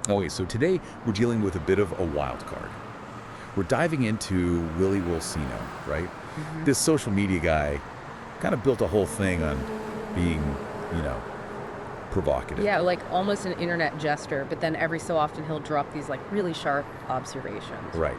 Okay, so today we're dealing with a bit of a wild card. We're diving into Willy Wilsino, right? This social media guy kind of built a whole thing on being, you know, provocative. Yeah, like almost an internet jester, but then every so often he'll drop these like really sharp observations. Right,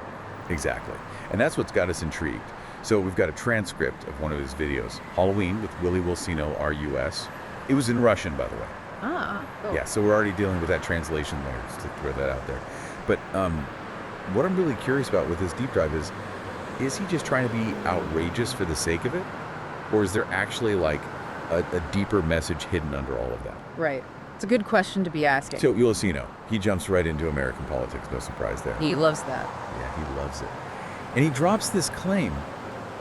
exactly. And that's what's got us intrigued. So we've got a transcript of one of his videos, Halloween with Willy Wilsino, RUS. It was in Russian, by the way. Ah, cool. Yeah, so we're already dealing with that translation there, just to throw that out there. But what I'm really curious about with this deep dive is he just trying to be outrageous for the sake of it? Or is there actually like a deeper message hidden under all of that? Right. It's a good question to be asking. So Wilsino, he jumps right into American politics, no surprise there. He loves that. Yeah, he loves it. And he drops this claim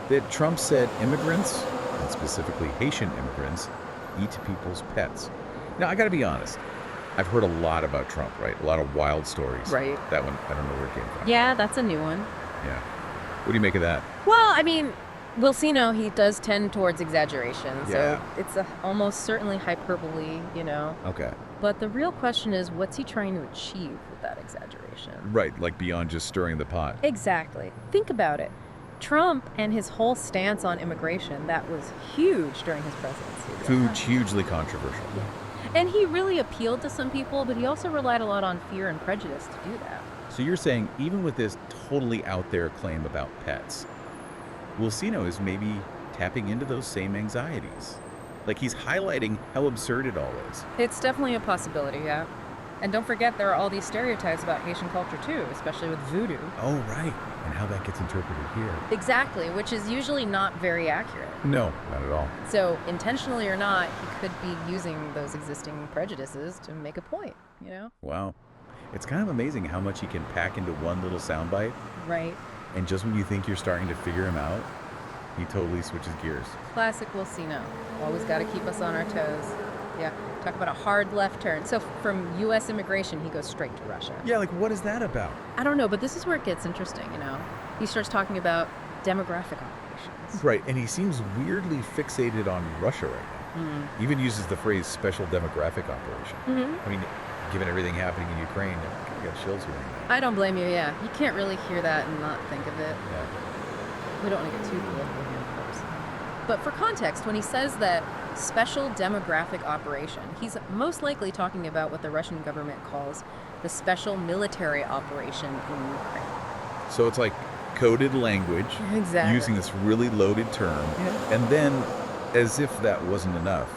that Trump said immigrants, and specifically Haitian immigrants, eat people's pets. Now, I got to be honest. I've heard a lot about Trump, right? A lot of wild stories. Right. That one, I don't know where it came from. Yeah, that's a new one. Yeah. What do you make of that? Well, I mean, Wilsino, he does tend towards exaggeration, Yeah. so it's almost certainly hyperbole, you know. Okay. But the real question is, what's he trying to achieve with that exaggeration? Right, like beyond just stirring the pot. Exactly. Think about it. Trump and his whole stance on immigration, that was huge during his presidency. Hugely controversial. And he really appealed to some people, but he also relied a lot on fear and prejudice to do that. So you're saying even with this totally out there claim about pets, Wilsino is maybe tapping into those same anxieties. Like he's highlighting how absurd it all is. It's definitely a possibility, yeah. And don't forget, there are all these stereotypes about Haitian culture too, especially with voodoo. Oh, right. And how that gets interpreted here. Exactly, which is usually not very accurate. No, not at all. So, intentionally or not, he could be using those existing prejudices to make a point, you know? Wow. It's kind of amazing how much he can pack into one little soundbite. Right. And just when you think you're starting to figure him out, he totally switches gears. Classic Wilsino. Always got to keep us on our toes. Yeah, talk about a hard left turn. So from U.S. immigration, he goes straight to Russia. Yeah, like what is that about? I don't know, but this is where it gets interesting, you know? He starts talking about demographic operations. Right, and he seems weirdly fixated on Russia right now. He even uses the phrase special demographic operation. I mean, given everything happening in Ukraine, I kind of got chills hearing that. I don't blame you, yeah. You can't really hear that and not think of it. Yeah. We don't want to get too political here, of course. But for context, when he says that special demographic operation, he's most likely talking about what the Russian government calls the special military operation in Ukraine. So it's like coded language, Exactly. using this really loaded term, and then, as if that wasn't enough,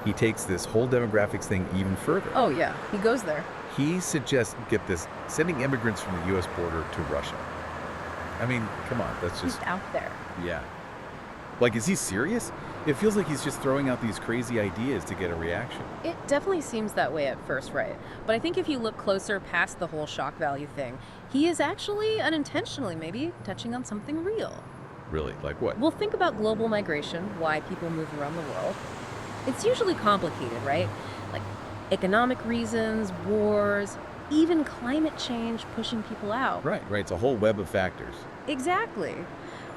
he takes this whole demographics thing even further. Oh, yeah. He goes there. He suggests, get this, sending immigrants from the U.S. border to Russia. I mean, come on, that's just... He's out there. Yeah. Like, is he serious? It feels like he's just throwing out these crazy ideas to get a reaction. It definitely seems that way at first, right? But I think if you look closer past the whole shock value thing, he is actually unintentionally maybe touching on something real. Really? Like what? Well, think about global migration, why people move around the world. It's usually complicated, right? Like economic reasons, wars, even climate change pushing people out. Right. It's a whole web of factors. Exactly.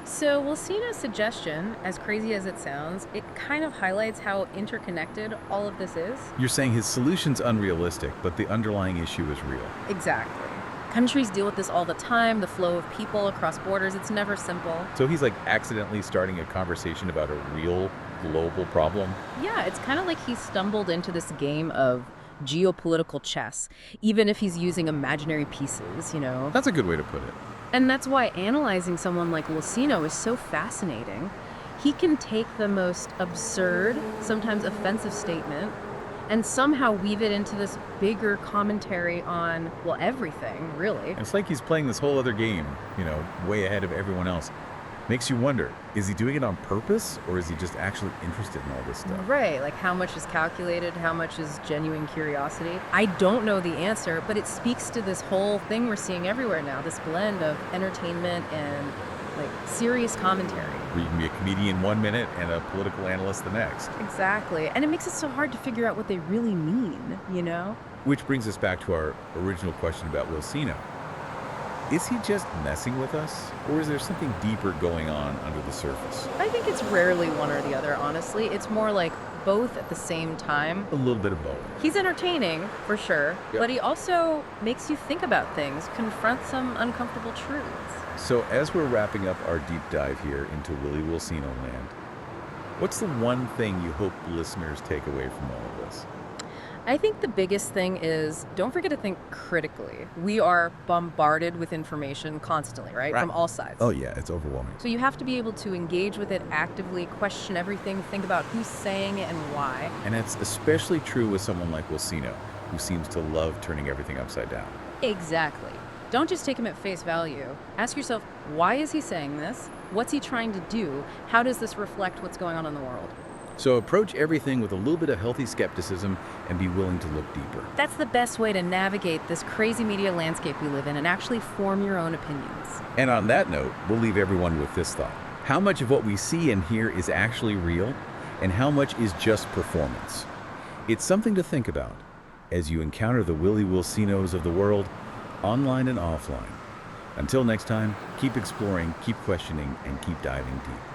So Wilsino's suggestion, as crazy as it sounds, it kind of highlights how interconnected all of this is. You're saying his solution's unrealistic, but the underlying issue is real. Exactly. Countries deal with this all the time, the flow of people across borders, it's never simple. So he's like accidentally starting a conversation about a real global problem. Yeah, it's kind of like he stumbled into this game of geopolitical chess, even if he's using imaginary pieces, you know? That's a good way to put it. And that's why analyzing someone like Wilsino is so fascinating. He can take the most absurd, sometimes offensive statement, and somehow weave it into this bigger commentary on, well, everything, really. It's like he's playing this whole other game, you know, way ahead of everyone else. Makes you wonder, is he doing it on purpose, or is he just actually interested in all this stuff? Right, like how much is calculated, how much is genuine curiosity? I don't know the answer, but it speaks to this whole thing we're seeing everywhere now, this blend of entertainment and like serious commentary. Where you can be a comedian 1 minute and a political analyst the next. Exactly, and it makes it so hard to figure out what they really mean, you know? Which brings us back to our original question about Wilsino. Is he just messing with us, or is there something deeper going on under the surface? I think it's rarely one or the other, honestly. It's more like both at the same time. A little bit of both. He's entertaining, for sure, Yep. but he also makes you think about things, confront some uncomfortable truths. So as we're wrapping up our deep dive here into Willy Wilsino land, what's the one thing you hope listeners take away from all of this? I think the biggest thing is don't forget to think critically. We are bombarded with information constantly, right? Right. From all sides. Oh yeah, it's overwhelming. So you have to be able to engage with it actively, question everything, think about who's saying it and why. And it's especially true with someone like Wilsino, who seems to love turning everything upside down. Exactly. Don't just take him at face value. Ask yourself, why is he saying this? What's he trying to do? How does this reflect what's going on in the world? So approach everything with a little bit of healthy skepticism and be willing to look deeper. That's the best way to navigate this crazy media landscape we live in and actually form your own opinions. And on that note, we'll leave everyone with this thought. How much of what we see and hear is actually real, and how much is just performance? It's something to think about as you encounter the Willy Wilsinos of the world, online and offline. Until next time, keep exploring, keep questioning, and keep diving deep.